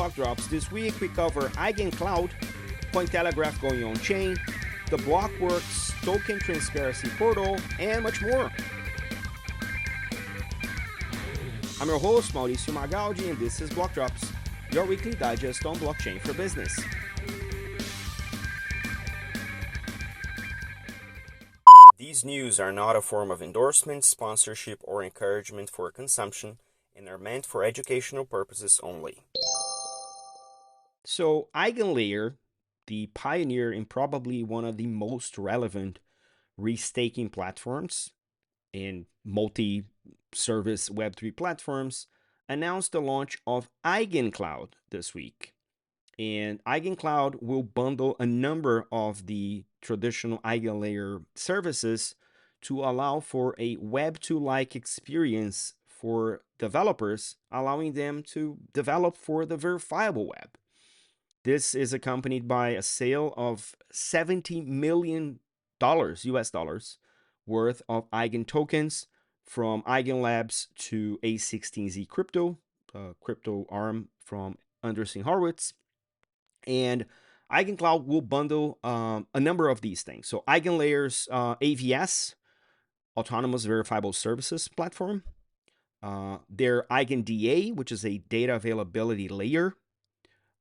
Block Drops. This week we cover EigenCloud, Cointelegraph going on-chain, the Blockworks Token Transparency Portal, and much more. I'm your host, Mauricio Magaldi, and this is Block Drops, your weekly digest on blockchain for business. These news are not a form of endorsement, sponsorship, or encouragement for consumption, and are meant for educational purposes only. So, EigenLayer, the pioneer in probably one of the most relevant restaking platforms and multi-service Web3 platforms, announced the launch of EigenCloud this week. And EigenCloud will bundle a number of the traditional EigenLayer services to allow for a Web2-like experience for developers, allowing them to develop for the verifiable web. This is accompanied by a sale of $70 million US dollars worth of Eigen tokens from Eigen Labs to A16Z Crypto, crypto arm from Andreessen Horowitz. And EigenCloud will bundle a number of these things. So EigenLayer's AVS, Autonomous Verifiable Services platform, their EigenDA, which is a data availability layer,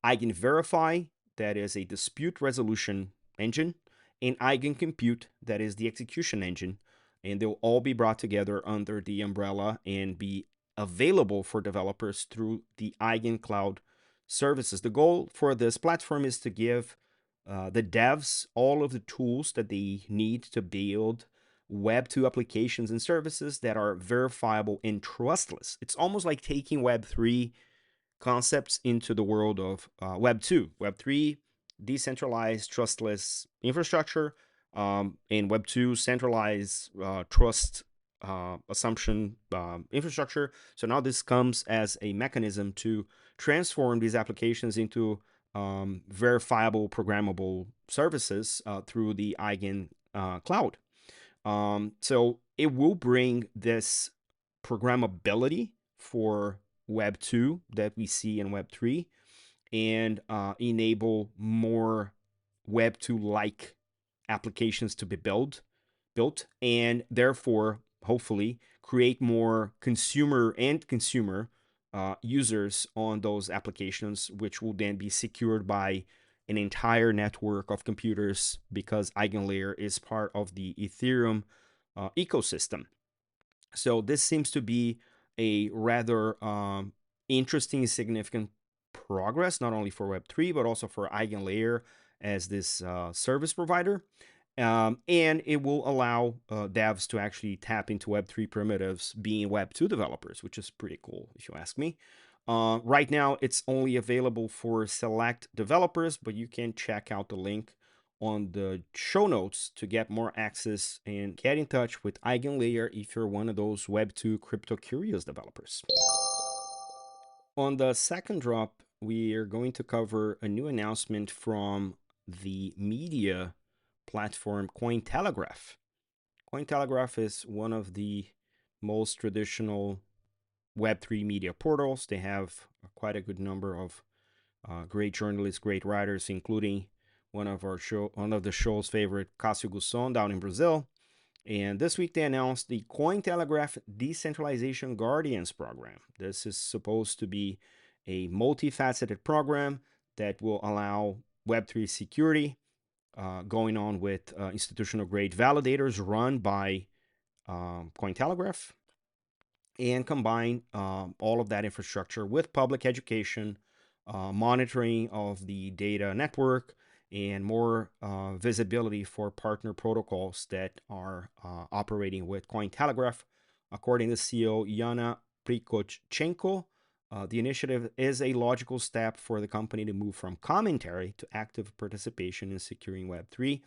EigenVerify, that is a dispute resolution engine, and EigenCompute, that is the execution engine. And they'll all be brought together under the umbrella and be available for developers through the EigenCloud services. The goal for this platform is to give the devs all of the tools that they need to build Web2 applications and services that are verifiable and trustless. It's almost like taking Web3 concepts into the world of Web2. Web3, decentralized, trustless infrastructure, and Web2, centralized, trust assumption infrastructure. So now this comes as a mechanism to transform these applications into verifiable, programmable services through the EigenCloud. So it will bring this programmability for Web 2 that we see in Web 3 and enable more Web 2-like applications to be built, and therefore, hopefully, create more consumer users on those applications, which will then be secured by an entire network of computers because EigenLayer is part of the Ethereum ecosystem. So this seems to be a rather interesting and significant progress, not only for Web3, but also for EigenLayer as this service provider. And it will allow devs to actually tap into Web3 primitives being Web2 developers, which is pretty cool, if you ask me. Right now, it's only available for select developers, but you can check out the link on the show notes to get more access and get in touch with EigenLayer if you're one of those Web2 crypto curious developers. On the second drop, we are going to cover a new announcement from the media platform Cointelegraph. Cointelegraph is one of the most traditional Web3 media portals. They have quite a good number of great journalists, great writers, including one of the show's favorite, Cássio Gusson, down in Brazil. And this week they announced the Cointelegraph Decentralization Guardians program. This is supposed to be a multifaceted program that will allow Web3 security going on with institutional grade validators run by Cointelegraph, and combine all of that infrastructure with public education, monitoring of the data network, and more visibility for partner protocols that are operating with Cointelegraph. According to CEO Yana Prikochenko, the initiative is a logical step for the company to move from commentary to active participation in securing Web3.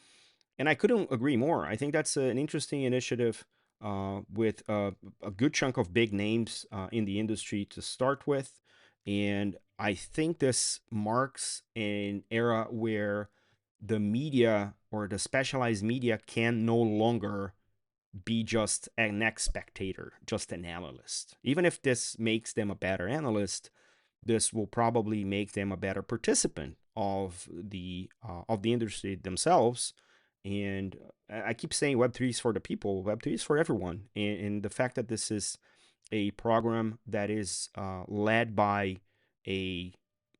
And I couldn't agree more. I think that's an interesting initiative with a good chunk of big names in the industry to start with. And I think this marks an era where the media or the specialized media can no longer be just an spectator, just an analyst. Even if this makes them a better analyst, this will probably make them a better participant of the industry themselves. And I keep saying Web3 is for the people. Web3 is for everyone. And the fact that this is a program that is led by a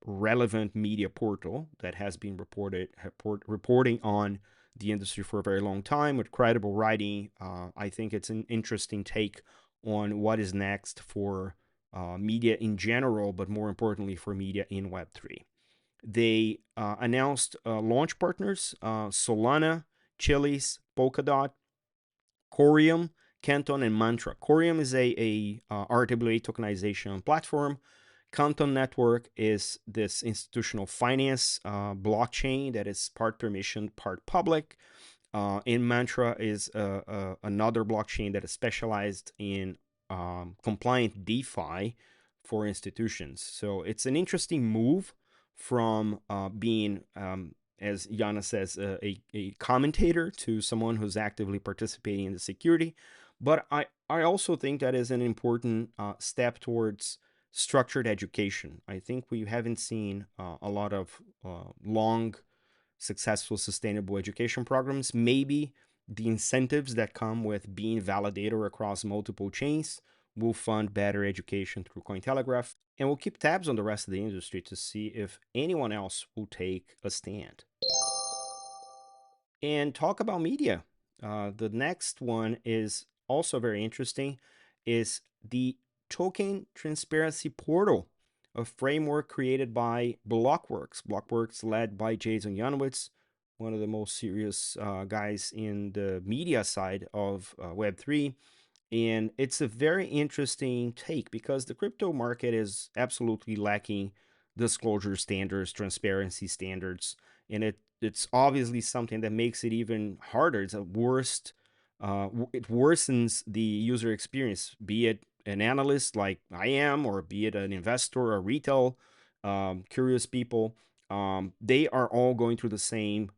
relevant media portal that has been reporting on the industry for a very long time with credible writing, I think it's an interesting take on what is next for media in general, but more importantly for media in Web3. They announced launch partners: Solana, Chiliz, Polkadot, Corium, Canton, and Mantra. Corium is a RWA tokenization platform. Canton Network is this institutional finance blockchain that is part permissioned, part public. And Mantra is another blockchain that is specialized in compliant DeFi for institutions. So it's an interesting move from being, as Yana says, a commentator to someone who's actively participating in the security. But I also think that is an important step towards structured education. I think we haven't seen a lot of long, successful, sustainable education programs. Maybe the incentives that come with being validator across multiple chains will fund better education through Cointelegraph, and we'll keep tabs on the rest of the industry to see if anyone else will take a stand. And talk about media. The next one is also very interesting, is the Token Transparency Portal, a framework created by Blockworks. Blockworks led by Jason Yanowitz, one of the most serious guys in the media side of Web3. And it's a very interesting take because the crypto market is absolutely lacking disclosure standards, transparency standards, and it's obviously something that makes it even harder. It's a worst. It worsens the user experience, be it an analyst like I am, or be it an investor or retail curious people. They are all going through the same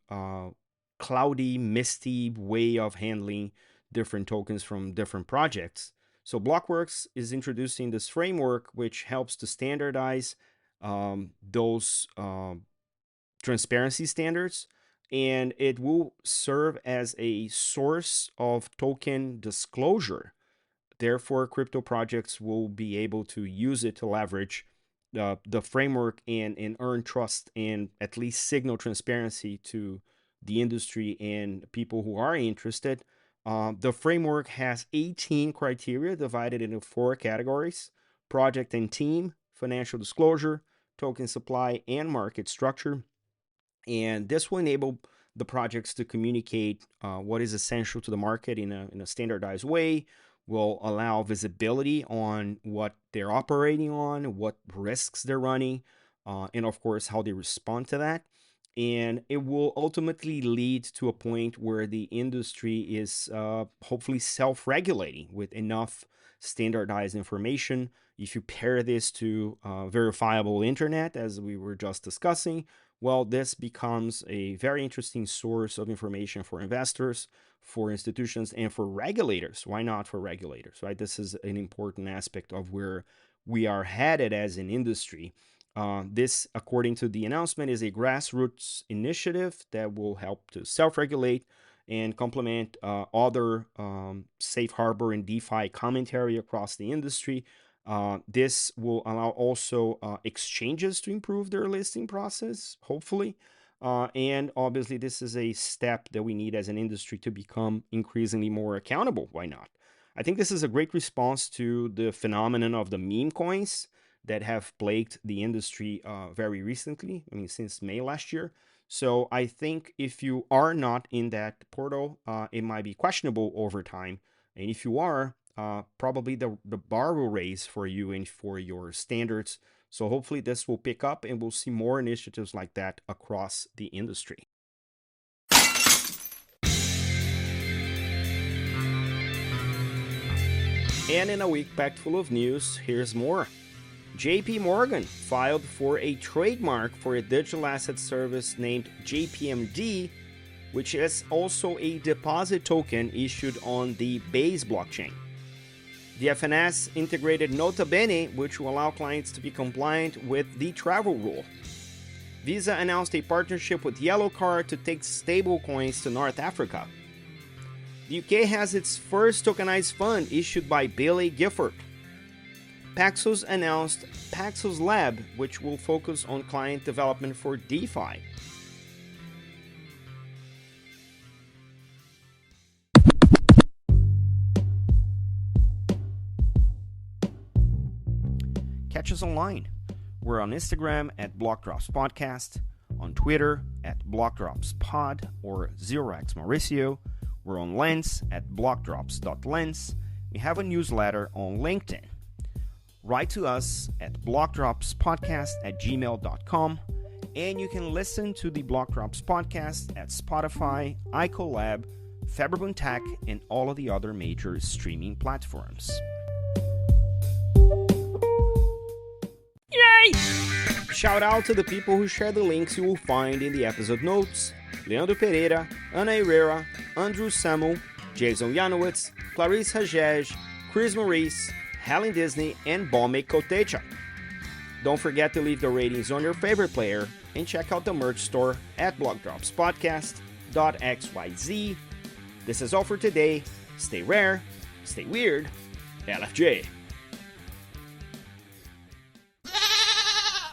cloudy, misty way of handling different tokens from different projects. So Blockworks is introducing this framework which helps to standardize those transparency standards, and it will serve as a source of token disclosure. Therefore, crypto projects will be able to use it to leverage the framework and earn trust and at least signal transparency to the industry and people who are interested. The framework has 18 criteria divided into 4 categories: project and team, financial disclosure, token supply, and market structure. And this will enable the projects to communicate what is essential to the market in a standardized way, will allow visibility on what they're operating on, what risks they're running, and of course, how they respond to that. And it will ultimately lead to a point where the industry is hopefully self-regulating with enough standardized information. If you pair this to verifiable internet, as we were just discussing, well, this becomes a very interesting source of information for investors, for institutions, and for regulators. Why not for regulators, right? This is an important aspect of where we are headed as an industry. This, according to the announcement, is a grassroots initiative that will help to self-regulate and complement other safe harbor and DeFi commentary across the industry. This will allow also exchanges to improve their listing process, hopefully. And obviously, this is a step that we need as an industry to become increasingly more accountable. Why not? I think this is a great response to the phenomenon of the meme coins that have plagued the industry very recently, I mean, since May last year. So I think if you are not in that portal, it might be questionable over time. And if you are, probably the bar will raise for you and for your standards. So hopefully this will pick up and we'll see more initiatives like that across the industry. And in a week packed full of news, here's more. JP Morgan filed for a trademark for a digital asset service named JPMD, which is also a deposit token issued on the Base blockchain. Dfns integrated Notabene, which will allow clients to be compliant with the travel rule. Visa announced a partnership with Yellow Card to take stablecoins to North Africa. The UK has its first tokenized fund issued by Baillie Gifford. Paxos announced Paxos Lab, which will focus on client development for DeFi. Catch us online. We're on Instagram at blockdropspodcast, on Twitter at blockdropspod or 0x Mauricio. We're on Lens at blockdrops.lens. We have a newsletter on LinkedIn. Write to us at blockdropspodcast@gmail.com, and you can listen to the Blockdrops podcast at Spotify, iColab, Faberbun Tech, and all of the other major streaming platforms. Yay! Shout out to the people who share the links you will find in the episode notes: Leandro Pereira, Ana Herrera, Andrew Samuel, Jason Janowitz, Clarice Hajej, Chris Maurice, Helen Disney, and Balme Kotecha. Don't forget to leave the ratings on your favorite player and check out the merch store at blockdropspodcast.xyz. This is all for today. Stay rare, stay weird, LFJ.